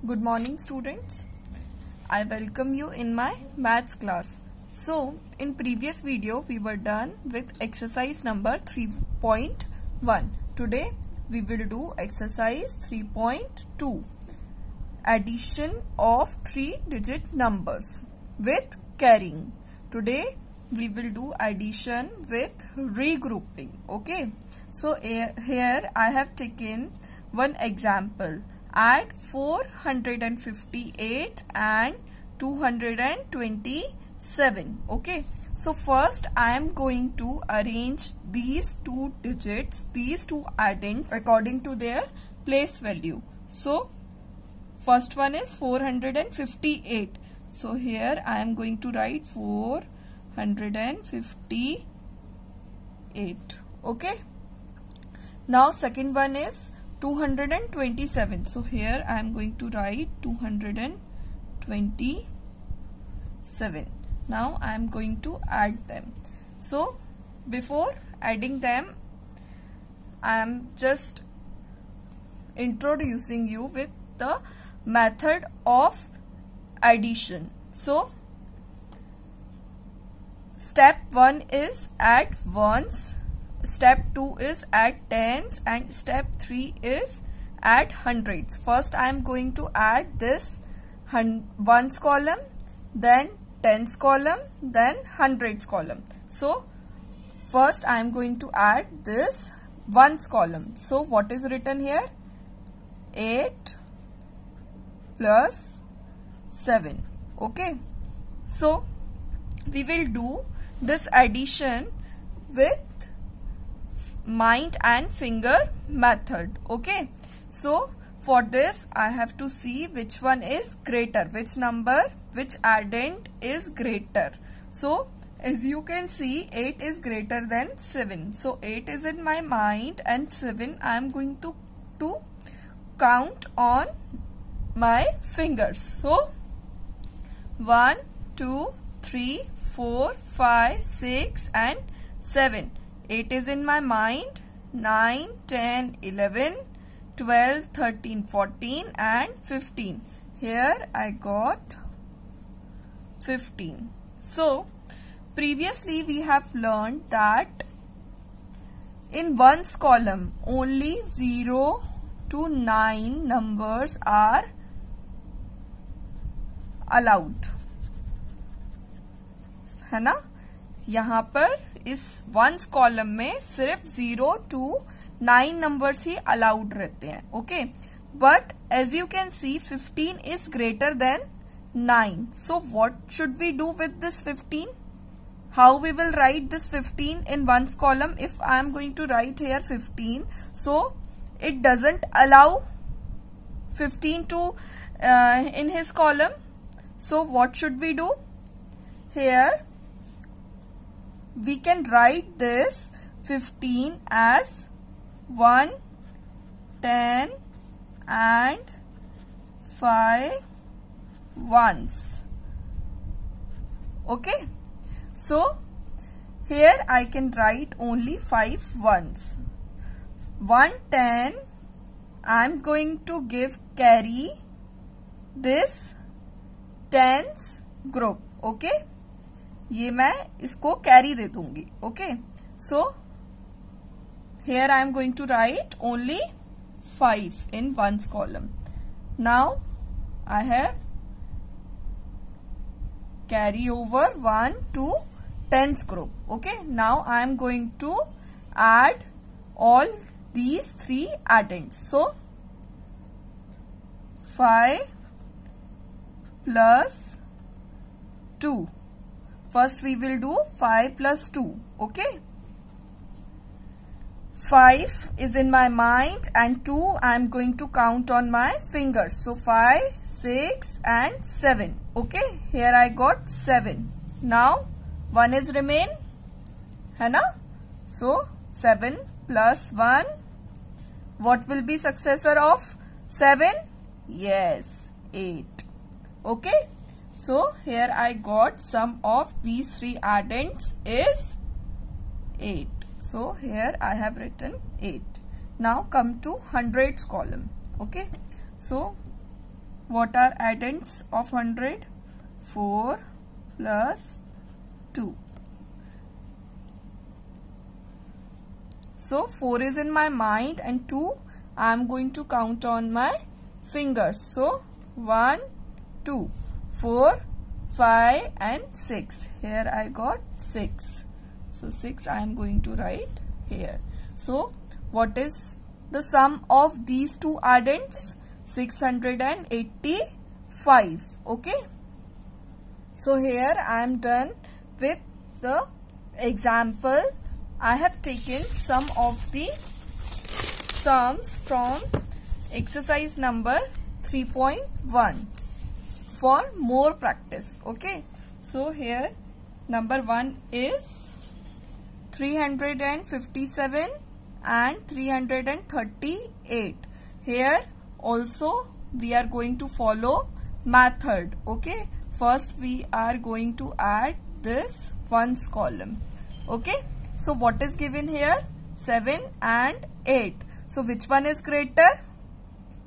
Good morning students. I welcome you in my maths class. So in previous video we were done with exercise number 3.1. Today we will do exercise 3.2. Addition of 3-digit numbers with carrying. Today we will do addition with regrouping. Okay. So here I have taken one example. Add 458 and 227. Okay. So first I am going to arrange these two digits, these two addends according to their place value. So first one is 458. So here I am going to write 458. Okay. Now second one is 227. So here I am going to write 227. Now I am going to add them. So before adding them, I am just introducing you with the method of addition. So step 1 is add ones. Step 2 is add tens and step 3 is add hundreds. First I am going to add this ones column, then tens column, then hundreds column. So first I am going to add this ones column. So what is written here? 8 plus 7. Okay. So we will do this addition with mind and finger method. Okay. So for this I have to see which one is greater, which number, which addend is greater. So as you can see 8 is greater than 7. So 8 is in my mind and 7 I am going to count on my fingers. So 1, 2, 3, 4, 5, 6 and 7. 8 is in my mind, 9, 10, 11, 12, 13, 14 and 15. Here I got 15. So previously we have learned that in ones column only 0 to 9 numbers are allowed. है ना? यहाँ पर इस ones column में सिर्फ 0 to 9 numbers he allowed रहते हैं. Okay. But as you can see 15 is greater than 9. So what should we do with this 15? How we will write this 15 in ones column? If I am going to write here 15, so it doesn't allow 15 to in his column. So what should we do? Here we can write this 15 as 1, 10 and 5 ones. Okay. So here I can write only 5 ones. 1, 10 I am going to give carry this tens group. Okay. ये मैं इसको carry दे दूंगी. Okay. So here I am going to write only 5 in ones column. Now I have carry over 1 to tens group. Okay. Now I am going to add all these 3 addends. So 5 plus 2. First we will do 5 plus 2. Okay. 5 is in my mind and 2 I am going to count on my fingers. So 5, 6 and 7. Okay. Here I got 7. Now 1 is remain. है ना? So 7 plus 1. What will be successor of 7? Yes, 8. Okay. So here I got sum of these 3 addends is 8. So here I have written 8. Now come to hundreds column. Okay. So What are addends of 100? 4 plus 2. So 4 is in my mind and 2 I am going to count on my fingers. So 1, 2, 4, 5 and 6. Here I got 6. So 6 I am going to write here. So what is the sum of these two addends? 685. Okay. So here I am done with the example. I have taken some of the sums from exercise number 3.1 for more practice. Okay. So here number 1 is 357 and 338. Here also we are going to follow method. Okay. First we are going to add this ones column. Okay. So what is given here? 7 and 8. So which one is greater?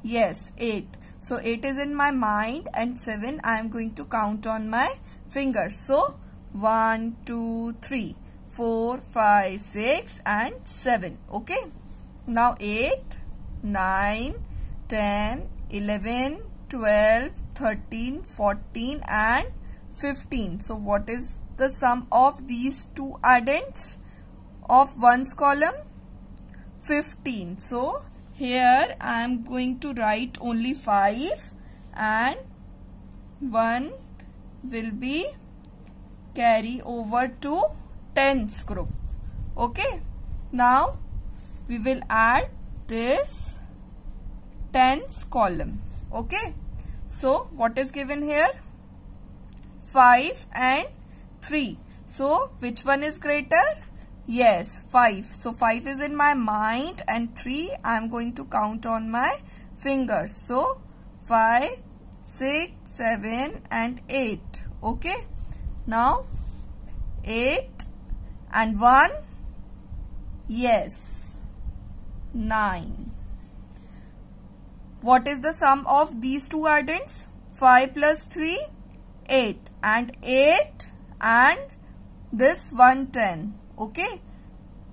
Yes, 8. So 8 is in my mind and 7 I am going to count on my fingers. So 1, 2, 3, 4, 5, 6 and 7. Okay. Now 8, 9, 10, 11, 12, 13, 14 and 15. So what is the sum of these two addends of ones column? 15. So here I am going to write only 5 and 1 will be carry over to tens group. Okay. Now we will add this tens column. Okay. So what is given here? 5 and 3. So which one is greater? Yes, 5. So 5 is in my mind and 3 I am going to count on my fingers. So 5, 6, 7 and 8. Okay. Now 8 and 1. Yes, 9. What is the sum of these two addends? 5 plus 3, 8 and 8 and this 1, 10. Okay,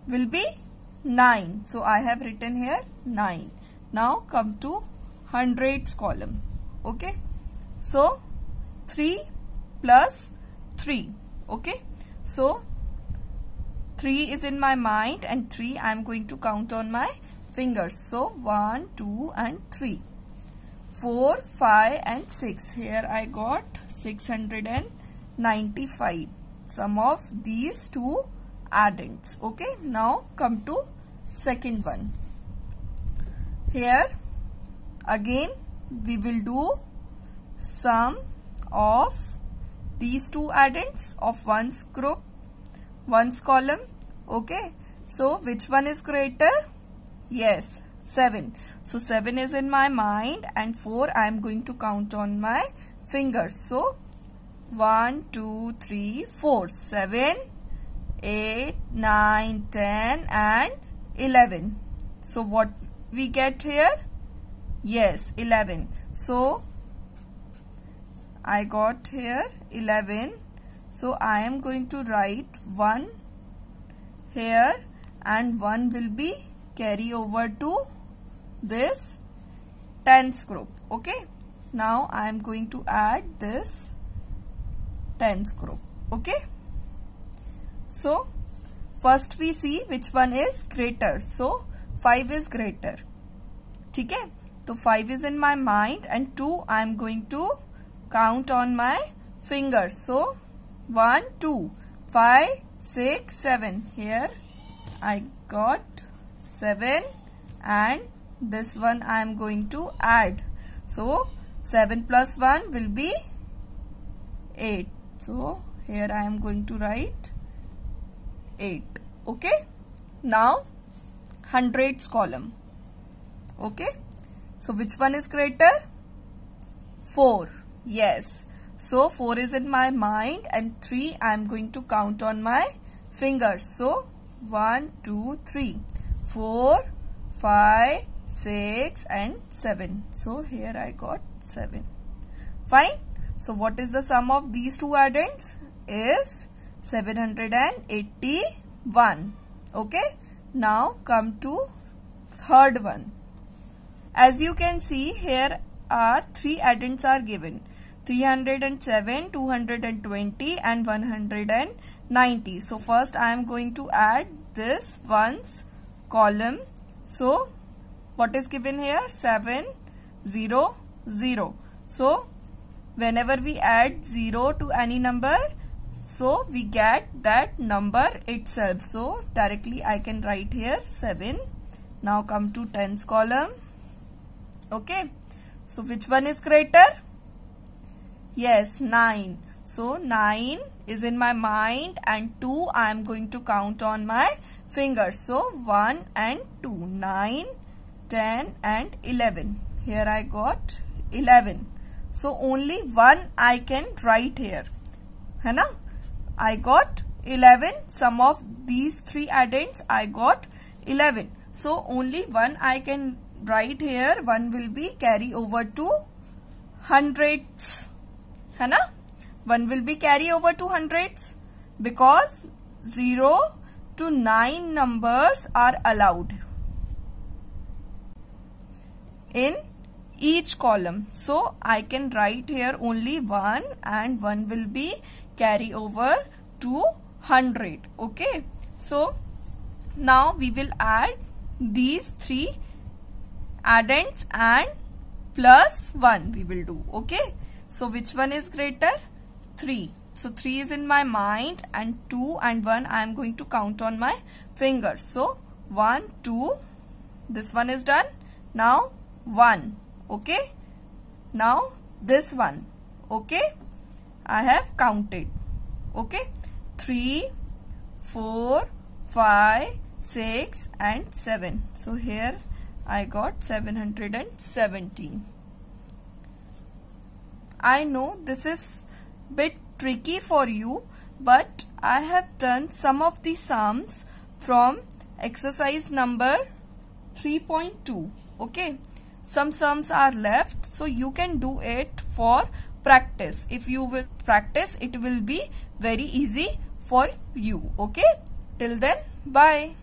will be 9. So I have written here 9. Now come to hundreds column. Okay, so 3 plus 3. Okay, so 3 is in my mind and 3 I am going to count on my fingers. So 1, 2 and 3. 4, 5 and 6. Here I got 695. Sum of these two addends. Okay. Now come to second one. Here again we will do sum of these two addends of ones group, ones column. Okay. So which one is greater? Yes, 7. So 7 is in my mind and 4 I am going to count on my fingers. So 1, 2, 3, 4, 7, 8, 9, 10 and 11. So what we get here? Yes, 11. So I got here 11. So I am going to write 1 here and 1 will be carry over to this tens group. Okay. Now I am going to add this tens group. Okay. So first we see which one is greater. So 5 is greater. Okay. So 5 is in my mind and 2 I am going to count on my fingers. So 1, 2, 5, 6, 7. Here I got 7 and this one I am going to add. So 7 plus 1 will be 8. So here I am going to write 8. Okay. Now hundreds column. Okay. So which one is greater? 4. Yes. So 4 is in my mind and 3 I am going to count on my fingers. So 1, 2, 3, 4, 5, 6 and 7. So here I got 7. Fine. So what is the sum of these two addends? Is 781. Okay. Now come to third one. As you can see, here are three addends are given. 307, 220 and 190. So first I am going to add this ones column. So what is given here? 7, 0, 0. So whenever we add 0 to any number, so we get that number itself. So directly I can write here 7. Now come to tens column. Okay. So which one is greater? Yes, 9. So 9 is in my mind and 2 I am going to count on my fingers. So 1 and 2. 9, 10 and 11. Here I got 11. So only 1 I can write here. है ना? I got 11. Sum of these three addends I got 11. So only 1 I can write here. 1 will be carry over to hundreds. है ना? 1 will be carry over to hundreds because 0 to 9 numbers are allowed in each column. So I can write here only 1 and 1 will be carry over to 100. Okay. So now we will add these three addends and plus 1 we will do. Okay. So which one is greater? 3. So 3 is in my mind and 2 and 1 I am going to count on my fingers. So 1, 2. This one is done. Now 1. Okay. Now this one. Okay. I have counted. Okay. 3, 4, 5, 6 and 7. So here I got 717. I know this is bit tricky for you, but I have done some of the sums from exercise number 3.2. Okay. Some sums are left, so you can do it for practice. If you will practice, it will be very easy for you. Okay. Till then, bye.